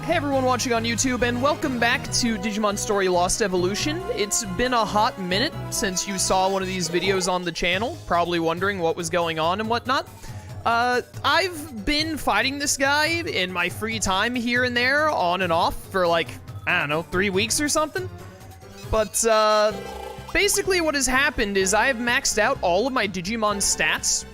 Hey everyone watching on YouTube, and welcome back to Digimon Story Lost Evolution. It's been a hot minute since you saw one of these videos on the channel, probably wondering what was going on and whatnot. I've been fighting this guy in my free time here and there, on and off, for like, I don't know, 3 weeks or something. But, basically what has happened is I have maxed out all of my Digimon stats,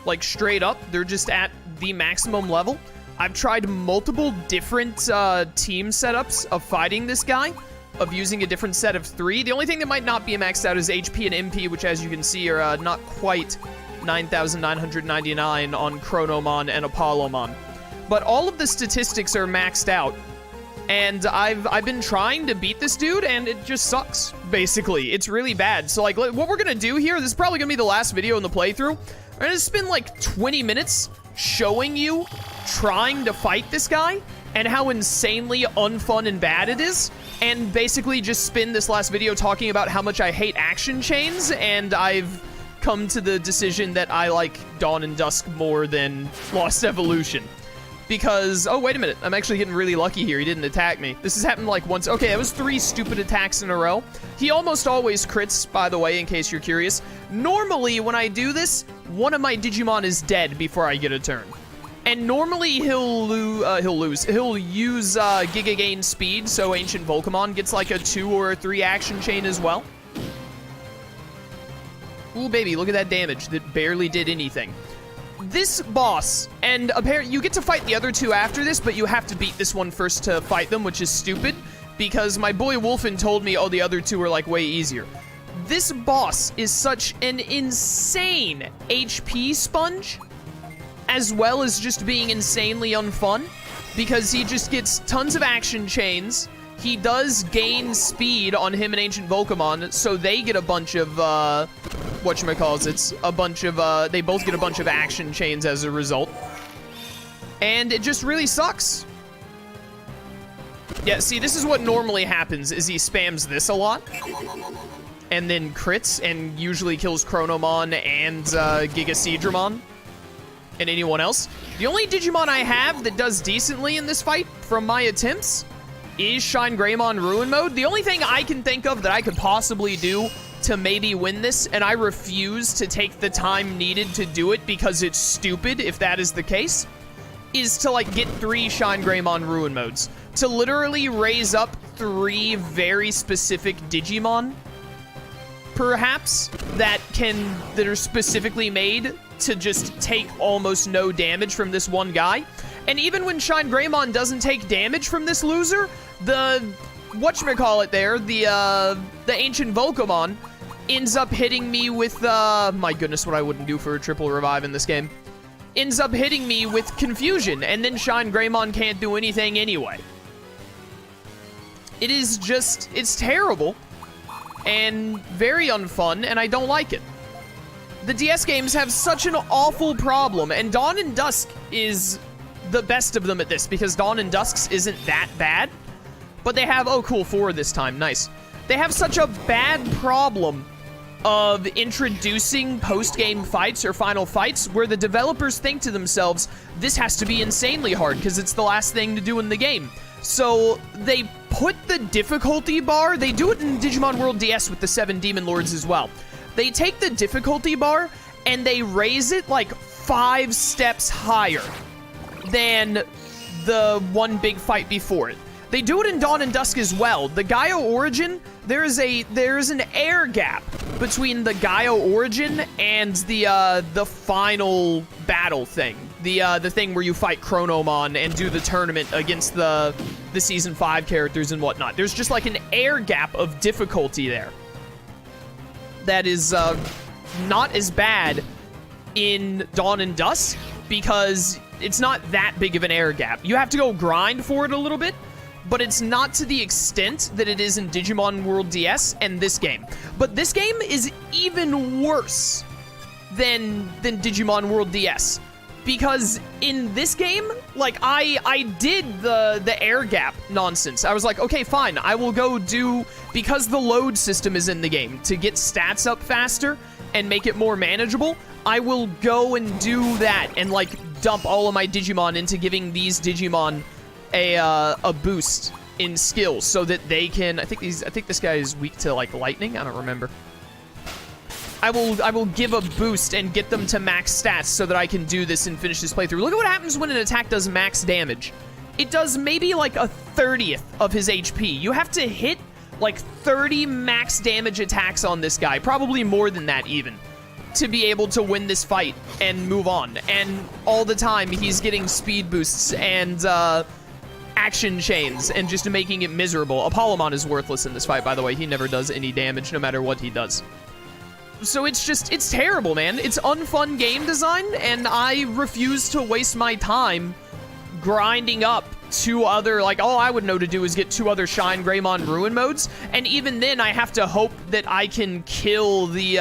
like straight up. They're just at the maximum level. I've tried multiple different team setups of fighting this guy, of using a different set of 3. The only thing that might not be maxed out is HP and MP, which as you can see are not quite 9,999 on Chronomon and Apollomon. But all of the statistics are maxed out, and I've been trying to beat this dude, and it just sucks, basically. It's really bad. So, like, what we're gonna do here, this is probably gonna be the last video in the playthrough. We're gonna spend, like, 20 minutes showing you trying to fight this guy and how insanely unfun and bad it is, and basically just spend this last video talking about how much I hate action chains, and I've come to the decision that I like Dawn and Dusk more than Lost Evolution. Because, oh, wait a minute, I'm actually getting really lucky here. He didn't attack me. This has happened like once. Okay, that was 3 stupid attacks in a row. He almost always crits, by the way, in case you're curious. Normally, when I do this, one of my Digimon is dead before I get a turn. And normally he'll use Giga Gain Speed, so Ancient Volcamon gets like a 2 or a 3 action chain as well. Ooh, baby, look at that damage that barely did anything. This boss, and apparently you get to fight the other 2 after this, but you have to beat this one first to fight them, which is stupid, because my boy Wolfen told me, oh, the other 2 are like way easier. This boss is such an insane HP sponge, as well as just being insanely unfun, because he just gets tons of action chains. He does gain speed on him and Ancient Volcamon, so they get a bunch of, they both get a bunch of action chains as a result. And it just really sucks. Yeah, see, this is what normally happens, is he spams this a lot, and then crits, and usually kills Chronomon and Gigaseedramon. And anyone else. The only Digimon I have that does decently in this fight, from my attempts, is Shine Greymon Ruin Mode. The only thing I can think of that I could possibly do to maybe win this, and I refuse to take the time needed to do it because it's stupid if that is the case, is to, like, get 3 Shine Greymon Ruin Modes. To literally raise up 3 very specific Digimon, perhaps, that are specifically made to just take almost no damage from this one guy. And even when Shine Greymon doesn't take damage from this loser, the Ancient Volcamon ends up hitting me with, my goodness, what I wouldn't do for a triple revive in this game. Ends up hitting me with Confusion, and then Shine Greymon can't do anything anyway. It is just, it's terrible, and very unfun, and I don't like it. The DS games have such an awful problem, and Dawn and Dusk is the best of them at this, because Dawn and Dusk's isn't that bad, but they have, oh cool, 4 this time, nice. They have such a bad problem of introducing post-game fights or final fights where the developers think to themselves, this has to be insanely hard because it's the last thing to do in the game. So they put the difficulty bar, they do it in Digimon World DS with the 7 Demon Lords as well. They take the difficulty bar and they raise it like 5 steps higher than the one big fight before it. They do it in Dawn and Dusk as well. The Gaia Origin, there is an air gap between the Gaia Origin and the final battle thing. The thing where you fight Chronomon and do the tournament against the Season 5 characters and whatnot. There's just like an air gap of difficulty there. That is not as bad in Dawn and Dusk because it's not that big of an air gap. You have to go grind for it a little bit, but it's not to the extent that it is in Digimon World DS and this game. But this game is even worse than Digimon World DS. Because in this game, like, I did the air gap nonsense. I was like, okay, fine, I will go do, because the load system is in the game, to get stats up faster and make it more manageable, I will go and do that and, like, dump all of my Digimon into giving these Digimon a boost in skills so that they can. I think this guy is weak to like lightning. I don't remember. I will give a boost and get them to max stats so that I can do this and finish this playthrough. Look at what happens when an attack does max damage. It does maybe like a 30th of his HP. You have to hit like 30 max damage attacks on this guy, probably more than that even, to be able to win this fight and move on. And all the time he's getting speed boosts and action chains and just making it miserable. Apollomon is worthless in this fight, by the way. He never does any damage no matter what he does. So it's terrible, man. It's unfun game design, and I refuse to waste my time grinding up 2 other, like, all I would know to do is get 2 other Shine Greymon Ruin modes, and even then I have to hope that I can kill the,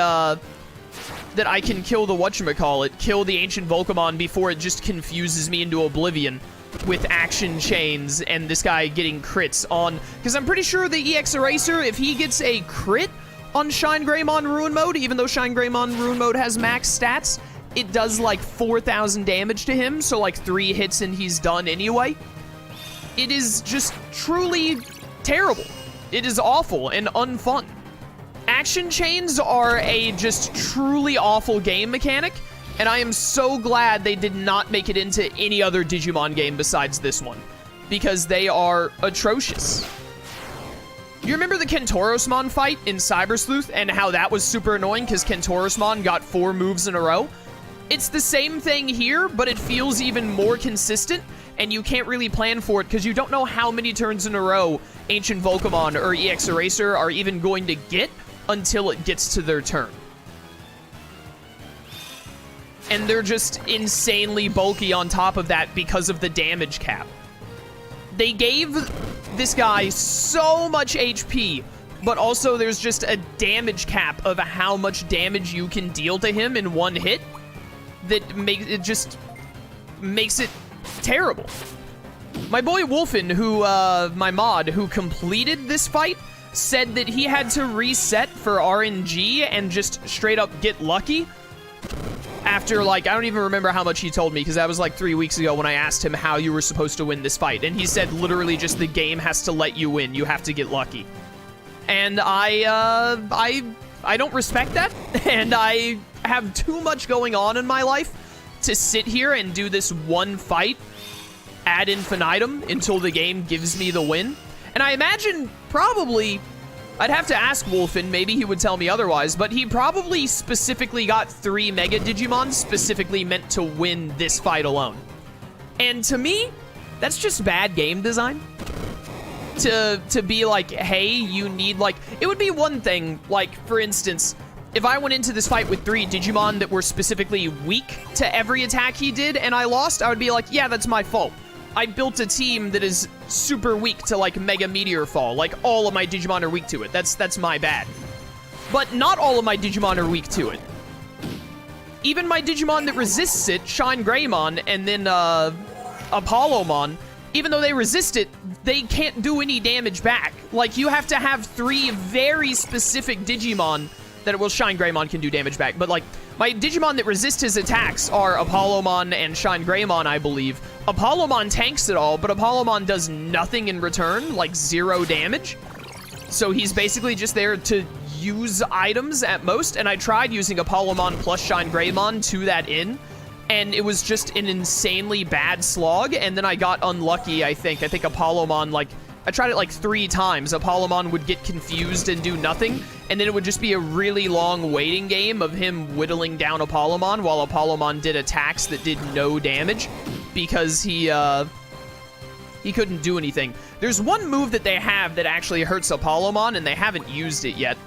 whatchamacallit, kill the Ancient Volcamon before it just confuses me into oblivion with action chains and this guy getting crits on, because I'm pretty sure the EX Eraser, if he gets a crit on Shine Greymon Ruin Mode, even though Shine Greymon Ruin Mode has max stats, it does like 4,000 damage to him, so like 3 hits and he's done anyway. It is just truly terrible. It is awful and unfun. Action chains are a just truly awful game mechanic, and I am so glad they did not make it into any other Digimon game besides this one, because they are atrocious. You remember the Kentorosmon fight in Cyber Sleuth and how that was super annoying because Kentorosmon got 4 moves in a row? It's the same thing here, but it feels even more consistent, and you can't really plan for it because you don't know how many turns in a row Ancient Volcamon or EX Eraser are even going to get until it gets to their turn. And they're just insanely bulky on top of that because of the damage cap. They gave this guy so much HP, but also there's just a damage cap of how much damage you can deal to him in one hit that makes it terrible. My boy Wolfen, my mod, who completed this fight, said that he had to reset for RNG and just straight up get lucky after, like, I don't even remember how much he told me, because that was like 3 weeks ago when I asked him how you were supposed to win this fight, and he said literally just the game has to let you win. You have to get lucky. And I don't respect that, and I have too much going on in my life to sit here and do this one fight ad infinitum until the game gives me the win. And I imagine probably, I'd have to ask Wolfen, maybe he would tell me otherwise, but he probably specifically got 3 Mega Digimon specifically meant to win this fight alone. And to me, that's just bad game design. To be like, hey, you need, like, it would be one thing, like, for instance, if I went into this fight with 3 Digimon that were specifically weak to every attack he did and I lost, I would be like, yeah, that's my fault. I built a team that is super weak to, like, Mega Meteor Fall. Like, all of my Digimon are weak to it. That's my bad. But not all of my Digimon are weak to it. Even my Digimon that resists it, Shine Greymon, and then, Apollomon, even though they resist it, they can't do any damage back. Like, you have to have 3 very specific Digimon that, well, Shine Greymon can do damage back, but, like, my Digimon that resist his attacks are Apollomon and Shine Greymon, I believe. Apollomon tanks it all, but Apollomon does nothing in return, like 0 damage. So he's basically just there to use items at most, and I tried using Apollomon plus Shine Greymon to that end, and it was just an insanely bad slog, and then I got unlucky, I think. I think Apollomon, like, I tried it like 3 times. Apollomon would get confused and do nothing, and then it would just be a really long waiting game of him whittling down Apollomon while Apollomon did attacks that did no damage because he couldn't do anything. There's one move that they have that actually hurts Apollomon, and they haven't used it yet,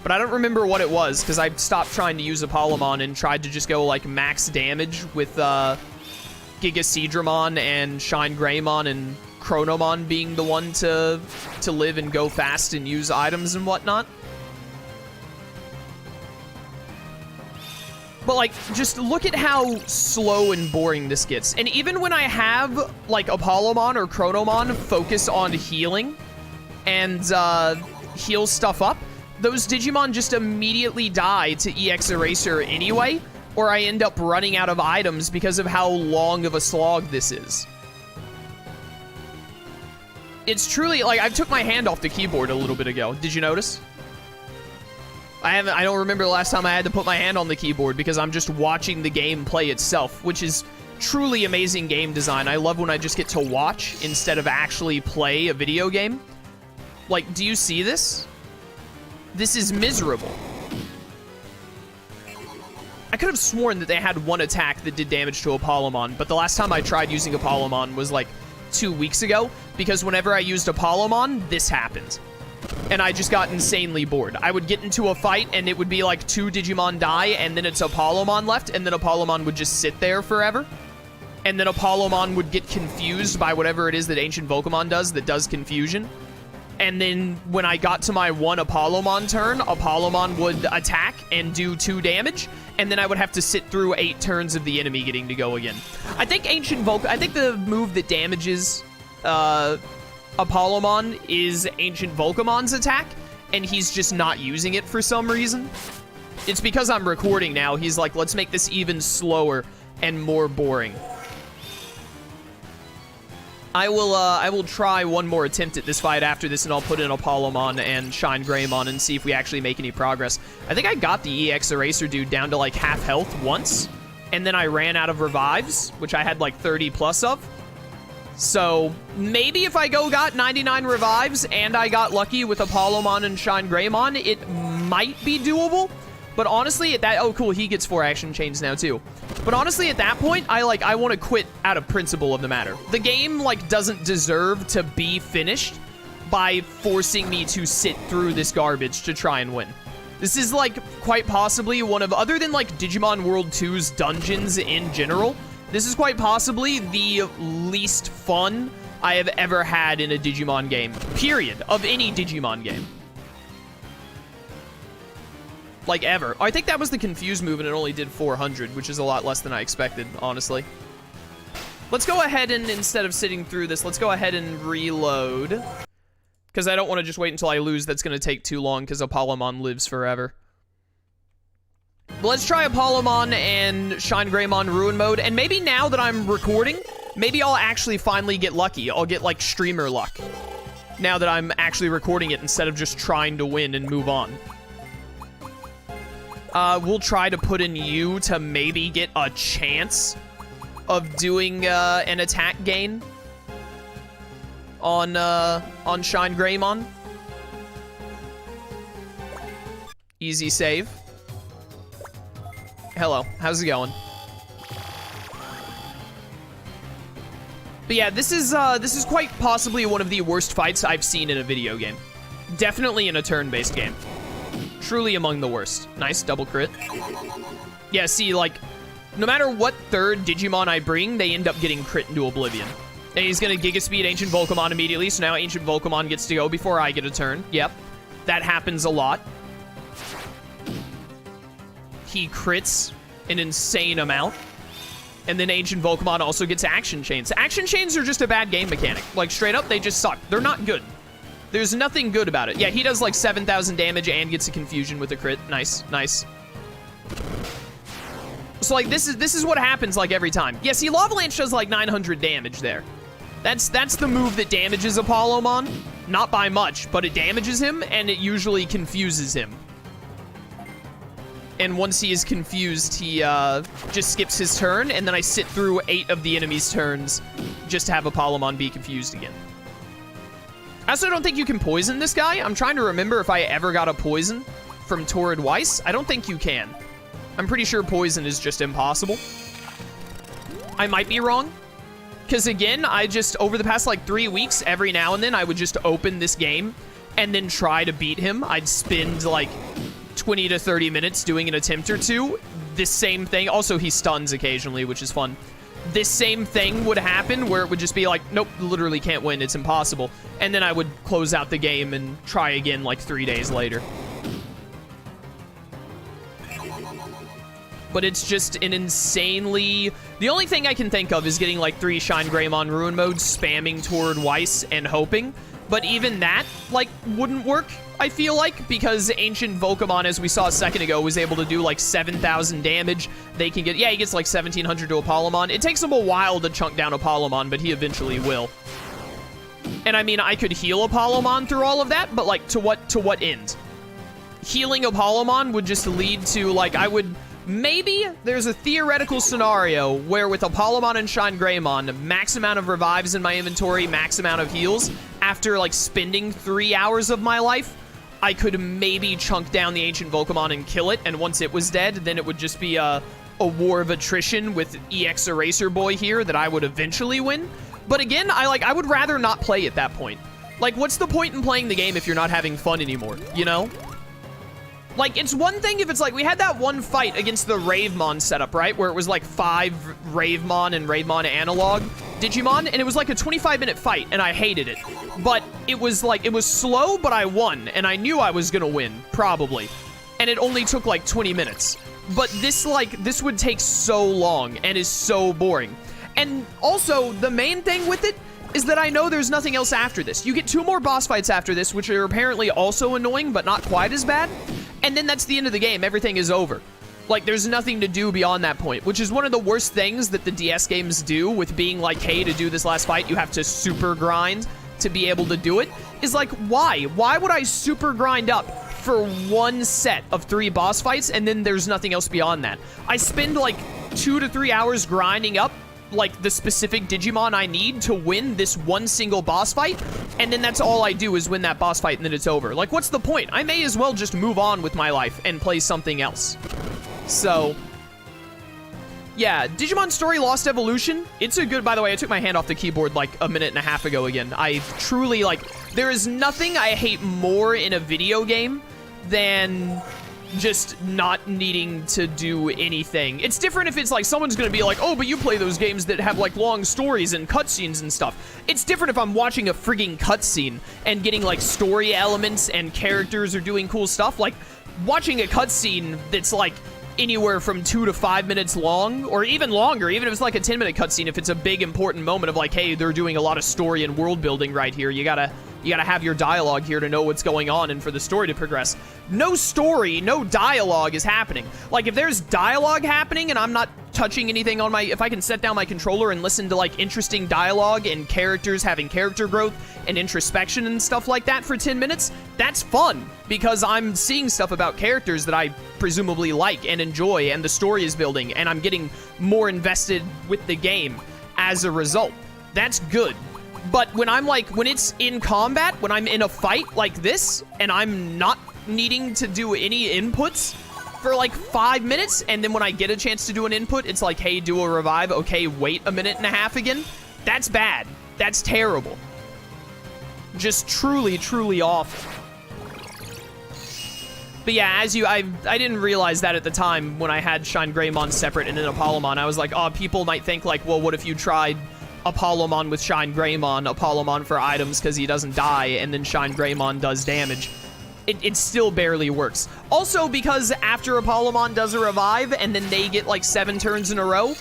but I don't remember what it was because I stopped trying to use Apollomon and tried to just go like max damage with Gigaseedramon and Shine Greymon and Chronomon being the one to live and go fast and use items and whatnot. But, like, just look at how slow and boring this gets. And even when I have, like, Apollomon or Chronomon focus on healing and heal stuff up, those Digimon just immediately die to EX Eraser anyway, or I end up running out of items because of how long of a slog this is. It's truly, like, I took my hand off the keyboard a little bit ago. Did you notice? I don't remember the last time I had to put my hand on the keyboard because I'm just watching the game play itself, which is truly amazing game design. I love when I just get to watch instead of actually play a video game. Like, do you see this? This is miserable. I could have sworn that they had one attack that did damage to Apollomon, but the last time I tried using Apollomon was like 2 weeks ago, because whenever I used Apollomon, this happened. And I just got insanely bored. I would get into a fight, and it would be like 2 Digimon die, and then it's Apollomon left, and then Apollomon would just sit there forever. And then Apollomon would get confused by whatever it is that Ancient Volcamon does that does confusion. And then when I got to my one Apollomon turn, Apollomon would attack and do 2 damage, and then I would have to sit through 8 turns of the enemy getting to go again. I think I think the move that damages Apollomon is Ancient Volcamon's attack, and he's just not using it for some reason. It's because I'm recording now. He's like, let's make this even slower and more boring. I will try one more attempt at this fight after this, and I'll put in Apollomon and Shine Greymon and see if we actually make any progress. I think I got the EX Eraser dude down to like half health once, and then I ran out of revives, which I had like 30 plus of. So maybe if I got 99 revives and I got lucky with Apollomon and Shine Greymon, it might be doable. But honestly, at that... Oh, cool, he gets 4 action chains now, too. But honestly, at that point, I want to quit out of principle of the matter. The game, like, doesn't deserve to be finished by forcing me to sit through this garbage to try and win. This is, like, quite possibly one of... Other than, like, Digimon World 2's dungeons in general, this is quite possibly the least fun I have ever had in a Digimon game. Period. Of any Digimon game. Like, ever. I think that was the Confuse move, and it only did 400, which is a lot less than I expected, honestly. Let's go ahead and, instead of sitting through this, let's go ahead and reload. Because I don't want to just wait until I lose. That's going to take too long, because Apollomon lives forever. But let's try Apollomon and Shine Greymon Ruin Mode, and maybe now that I'm recording, maybe I'll actually finally get lucky. I'll get, like, streamer luck. Now that I'm actually recording it, instead of just trying to win and move on. We'll try to put in you to maybe get a chance of doing an attack gain on Shine Greymon. Easy save. Hello, how's it going? But yeah, this is quite possibly one of the worst fights I've seen in a video game. Definitely in a turn-based game. Truly among the worst. Nice, double crit. Yeah, see, like, no matter what third Digimon I bring, they end up getting crit into oblivion. And he's gonna Giga Speed Ancient Volcamon immediately, so now Ancient Volcamon gets to go before I get a turn. Yep, that happens a lot. He crits an insane amount. And then Ancient Volcamon also gets action chains. Action chains are just a bad game mechanic. Like, straight up, they just suck. They're not good. There's nothing good about it. Yeah, he does like 7,000 damage and gets a confusion with a crit. Nice, nice. So like this is what happens like every time. Yeah, see, Lavalanche does like 900 damage there. That's the move that damages Apollomon. Not by much, but it damages him and it usually confuses him. And once he is confused, he just skips his turn, and then I sit through 8 of the enemy's turns just to have Apollomon be confused again. I also don't think you can poison this guy. I'm trying to remember if I ever got a poison from Torrid Weiss. I don't think you can. I'm pretty sure poison is just impossible. I might be wrong. Because again, I just, over the past like 3 weeks, every now and then, I would just open this game and then try to beat him. I'd spend like 20 to 30 minutes doing an attempt or two. This same thing. Also, he stuns occasionally, which is fun. This same thing would happen where it would just be like, nope, literally can't win, it's impossible. And then I would close out the game and try again like 3 days later. But it's just an insanely... The only thing I can think of is getting like 3 Shine Greymon Ruin Mode, spamming Torrid Weiss and hoping. But even that, like, wouldn't work, I feel like, because Ancient Volcamon, as we saw a second ago, was able to do, like, 7,000 damage. They can get... Yeah, he gets, like, 1,700 to Apollomon. It takes him a while to chunk down Apollomon, but he eventually will. And I mean, I could heal Apollomon through all of that, but like, to what end? Healing Apollomon would just lead to, like, maybe there's a theoretical scenario where with Apollomon and Shine Greymon, max amount of revives in my inventory, max amount of heals, after like spending 3 hours of my life, I could maybe chunk down the Ancient Volcamon and kill it, and once it was dead, then it would just be a war of attrition with EX Eraser Boy here that I would eventually win. But again, I would rather not play at that point. Like, what's the point in playing the game if you're not having fun anymore, you know? Like, it's one thing if it's like, we had that one fight against the Ravemon setup, right? Where it was like 5 Ravemon and Ravemon analog Digimon, and it was like a 25-minute fight, and I hated it. But it was like, it was slow, but I won, and I knew I was gonna win, probably. And it only took like 20 minutes. But this would take so long, and is so boring. And also, the main thing with it is that I know there's nothing else after this. You get 2 more boss fights after this, which are apparently also annoying, but not quite as bad. And then that's the end of the game. Everything is over. Like, there's nothing to do beyond that point, which is one of the worst things that the DS games do with being like, hey, to do this last fight, you have to super grind to be able to do it, is like, why? Why would I super grind up for one set of 3 boss fights, and then there's nothing else beyond that? I spend like 2 to 3 hours grinding up like the specific Digimon I need to win this one single boss fight, and then that's all I do is win that boss fight and then it's over. Like, what's the point? I may as well just move on with my life and play something else. So, yeah, Digimon Story Lost Evolution, it's a good, by the way, I took my hand off the keyboard like a minute and a half ago again. I truly, like, there is nothing I hate more in a video game than just not needing to do anything. It's different if it's like someone's gonna be like, oh, but you play those games that have like long stories and cutscenes and stuff. It's different if I'm watching a frigging cutscene and getting like story elements and characters are doing cool stuff. Like watching a cutscene that's like anywhere from 2 to 5 minutes long, or even longer, even if it's like a 10-minute cutscene, if it's a big important moment of like, hey, they're doing a lot of story and world building right here, you gotta have your dialogue here to know what's going on and for the story to progress. No story, no dialogue is happening. Like, if there's dialogue happening and I'm not touching anything on my... If I can set down my controller and listen to, like, interesting dialogue and characters having character growth and introspection and stuff like that for 10 minutes, that's fun, because I'm seeing stuff about characters that I presumably like and enjoy, and the story is building, and I'm getting more invested with the game as a result. That's good. But when I'm like, when it's in combat, when I'm in a fight like this, and I'm not needing to do any inputs for like 5 minutes, and then when I get a chance to do an input, it's like, hey, do a revive, okay, wait a minute and a half again, that's bad. That's terrible. Just truly, truly awful. But yeah, I didn't realize that at the time when I had Shine Greymon separate and then Apollomon. I was like, oh, people might think like, well, what if you tried Apollomon with Shine Greymon, Apollomon for items because he doesn't die, and then Shine Greymon does damage. It still barely works. Also, because after Apollomon does a revive, and then they get like 7 turns in a row,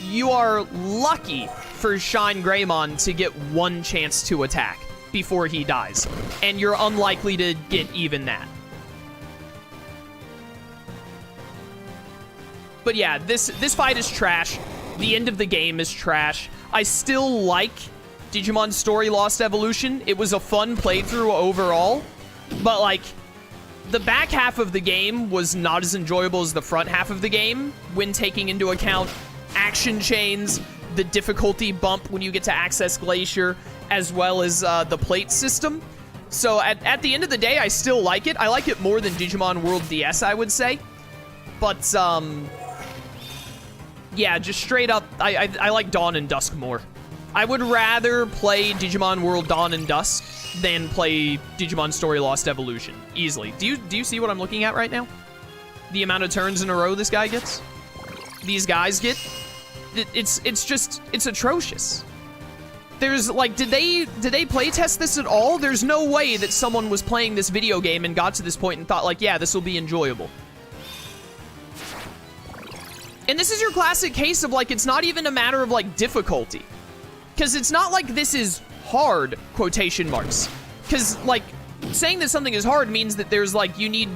you are lucky for Shine Greymon to get 1 chance to attack before he dies. And you're unlikely to get even that. But yeah, this fight is trash. The end of the game is trash. I still like Digimon Story Lost Evolution. It was a fun playthrough overall, but like the back half of the game was not as enjoyable as the front half of the game when taking into account action chains, the difficulty bump when you get to access Glacier, as well as the plate system. So at the end of the day, I still like it. I like it more than Digimon World DS, I would say. But yeah, just straight up, I like Dawn and Dusk more. I would rather play Digimon World Dawn and Dusk than play Digimon Story Lost Evolution. Easily. Do you see what I'm looking at right now? The amount of turns in a row this guy gets? These guys get? It's atrocious. There's, like, did they playtest this at all? There's no way that someone was playing this video game and got to this point and thought, like, yeah, this will be enjoyable. And this is your classic case of, like, it's not even a matter of, like, difficulty. Because it's not like this is hard, quotation marks. Because, like, saying that something is hard means that there's, like, you need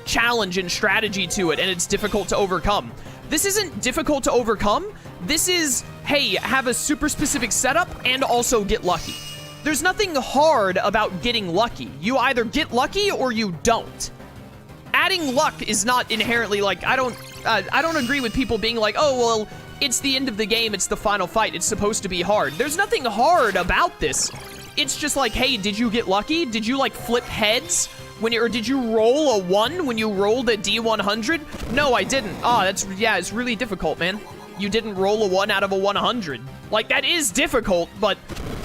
challenge and strategy to it, and it's difficult to overcome. This isn't difficult to overcome. This is, hey, have a super specific setup and also get lucky. There's nothing hard about getting lucky. You either get lucky or you don't. Adding luck is not inherently, like, I don't agree with people being like, oh, well, it's the end of the game, it's the final fight, it's supposed to be hard. There's nothing hard about this. It's just like, hey, did you get lucky? Did you, like, flip heads? Or did you roll a 1 when you rolled a D100? No, I didn't. Yeah, it's really difficult, man. You didn't roll a 1 out of a 100. Like, that is difficult, but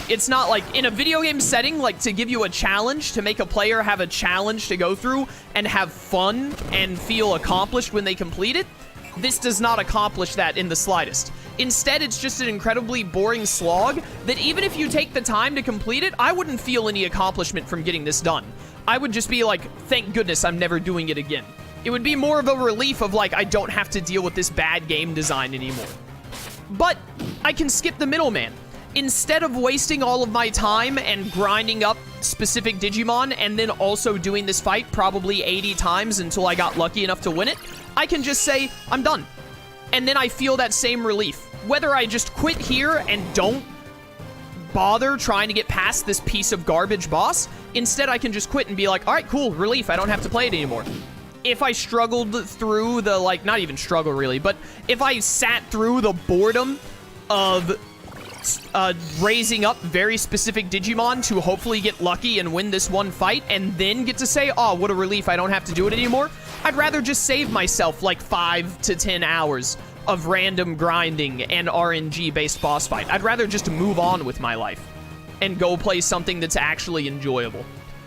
it's not like, in a video game setting, like, to give you a challenge, to make a player have a challenge to go through and have fun and feel accomplished when they complete it, this does not accomplish that in the slightest. Instead, it's just an incredibly boring slog that even if you take the time to complete it, I wouldn't feel any accomplishment from getting this done. I would just be like, thank goodness I'm never doing it again. It would be more of a relief of like, I don't have to deal with this bad game design anymore. But I can skip the middleman. Instead of wasting all of my time and grinding up specific Digimon and then also doing this fight probably 80 times until I got lucky enough to win it, I can just say, I'm done. And then I feel that same relief. Whether I just quit here and don't bother trying to get past this piece of garbage boss, instead I can just quit and be like, all right, cool, relief, I don't have to play it anymore. If I struggled through the, like, not even struggle really, but if I sat through the boredom of raising up very specific Digimon to hopefully get lucky and win this one fight and then get to say, oh, what a relief, I don't have to do it anymore, I'd rather just save myself like 5 to 10 hours of random grinding and RNG-based boss fight. I'd rather just move on with my life and go play something that's actually enjoyable.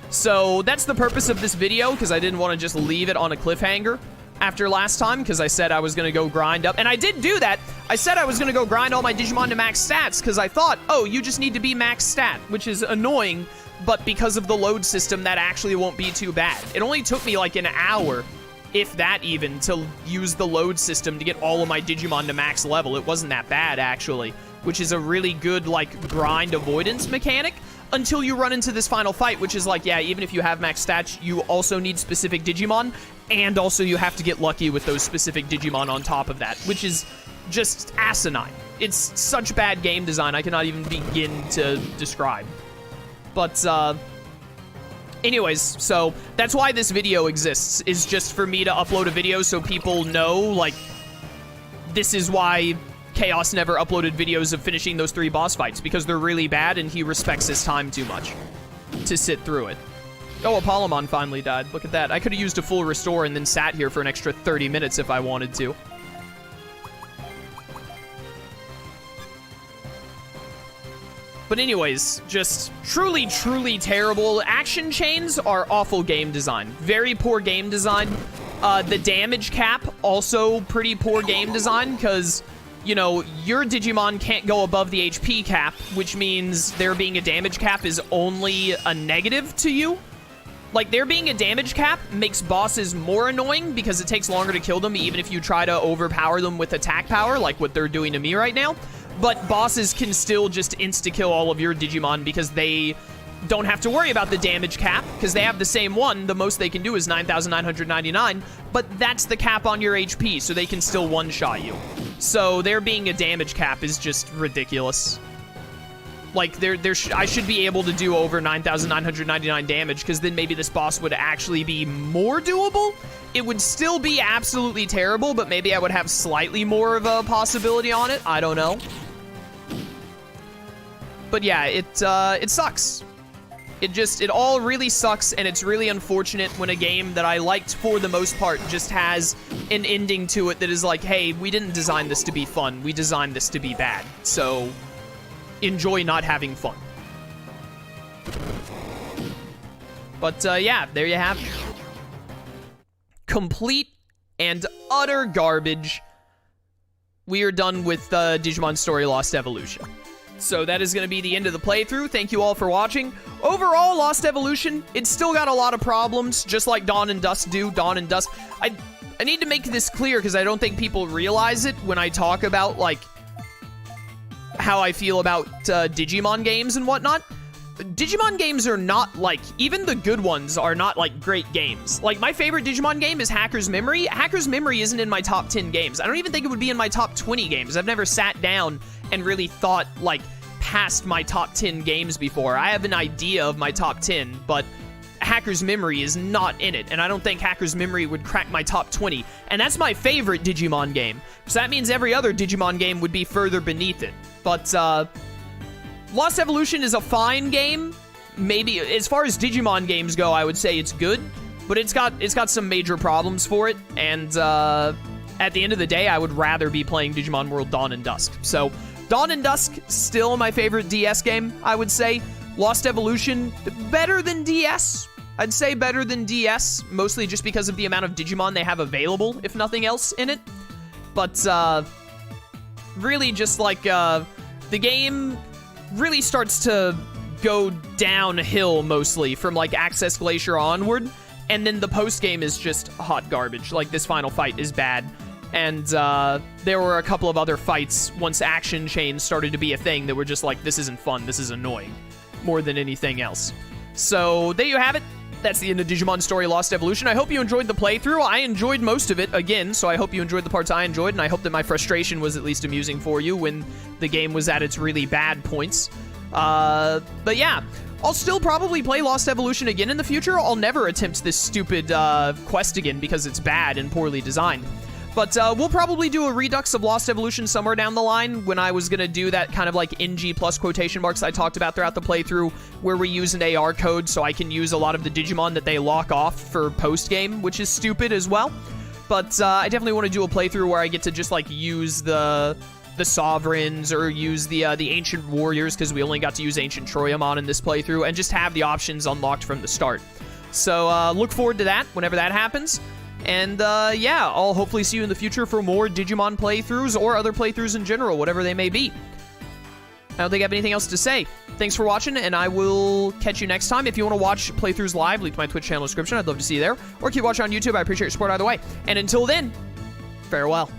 So that's the purpose of this video, because I didn't want to just leave it on a cliffhanger after last time, because I said I was going to go grind up. And I did do that. I said I was going to go grind all my Digimon to max stats, because I thought, oh, you just need to be max stat, which is annoying, but because of the load system, that actually won't be too bad. It only took me like an hour, if that even, to use the load system to get all of my Digimon to max level. It wasn't that bad, actually, which is a really good, like, grind avoidance mechanic until you run into this final fight, which is like, yeah, even if you have max stats, you also need specific Digimon, and also you have to get lucky with those specific Digimon on top of that, which is just asinine. It's such bad game design, I cannot even begin to describe. But, anyways, so that's why this video exists, is just for me to upload a video so people know, like, this is why Chaos never uploaded videos of finishing those 3 boss fights, because they're really bad and he respects his time too much to sit through it. Oh, Apollomon finally died. Look at that. I could have used a full restore and then sat here for an extra 30 minutes if I wanted to. But anyways, just truly, truly terrible. Action chains are awful game design. Very poor game design. The damage cap, also pretty poor game design, because, you know, your Digimon can't go above the HP cap, which means there being a damage cap is only a negative to you. Like, there being a damage cap makes bosses more annoying because it takes longer to kill them, even if you try to overpower them with attack power, like what they're doing to me right now. But bosses can still just insta-kill all of your Digimon because they don't have to worry about the damage cap, because they have the same one. The most they can do is 9,999, but that's the cap on your HP, so they can still one-shot you. So there being a damage cap is just ridiculous. Like, I should be able to do over 9,999 damage, because then maybe this boss would actually be more doable. It would still be absolutely terrible, but maybe I would have slightly more of a possibility on it. I don't know. But yeah, it sucks. It all really sucks, and it's really unfortunate when a game that I liked for the most part just has an ending to it that is like, hey, we didn't design this to be fun. We designed this to be bad. So enjoy not having fun. But yeah, there you have it. Complete and utter garbage. We are done with Digimon Story Lost Evolution. So that is going to be the end of the playthrough. Thank you all for watching. Overall, Lost Evolution, it's still got a lot of problems, just like Dawn and Dusk do. Dawn and Dusk, I need to make this clear because I don't think people realize it when I talk about, like, how I feel about Digimon games and whatnot. Digimon games are not, like, even the good ones are not, like, great games. Like, my favorite Digimon game is Hacker's Memory. Hacker's Memory isn't in my top 10 games. I don't even think it would be in my top 20 games. I've never sat down and really thought, like, past my top 10 games before. I have an idea of my top 10, but Hacker's Memory is not in it, and I don't think Hacker's Memory would crack my top 20. And that's my favorite Digimon game, so that means every other Digimon game would be further beneath it. But Lost Evolution is a fine game. Maybe as far as Digimon games go, I would say it's good, but it's got some major problems for it. And at the end of the day, I would rather be playing Digimon World Dawn and Dusk. So Dawn and Dusk still my favorite DS game, I would say. Lost Evolution better than DS. I'd say better than DS, mostly just because of the amount of Digimon they have available, if nothing else, in it. But, really just, like, the game really starts to go downhill, mostly, from, like, Access Glacier onward, and then the post-game is just hot garbage. Like, this final fight is bad, and, there were a couple of other fights once action chains started to be a thing that were just like, this isn't fun, this is annoying, more than anything else. So, there you have it. That's the end of Digimon Story Lost Evolution. I hope you enjoyed the playthrough. I enjoyed most of it, again, so I hope you enjoyed the parts I enjoyed, and I hope that my frustration was at least amusing for you when the game was at its really bad points. But yeah, I'll still probably play Lost Evolution again in the future. I'll never attempt this stupid quest again because it's bad and poorly designed. But we'll probably do a redux of Lost Evolution somewhere down the line when I was going to do that kind of like NG plus quotation marks I talked about throughout the playthrough, where we use an AR code so I can use a lot of the Digimon that they lock off for post-game, which is stupid as well. But I definitely want to do a playthrough where I get to just like use the Sovereigns or use the Ancient Warriors, because we only got to use Ancient Troyamon in this playthrough, and just have the options unlocked from the start. So look forward to that whenever that happens. And, yeah, I'll hopefully see you in the future for more Digimon playthroughs or other playthroughs in general, whatever they may be. I don't think I have anything else to say. Thanks for watching, and I will catch you next time. If you want to watch playthroughs live, leave my Twitch channel description. I'd love to see you there. Or keep watching on YouTube. I appreciate your support either way. And until then, farewell.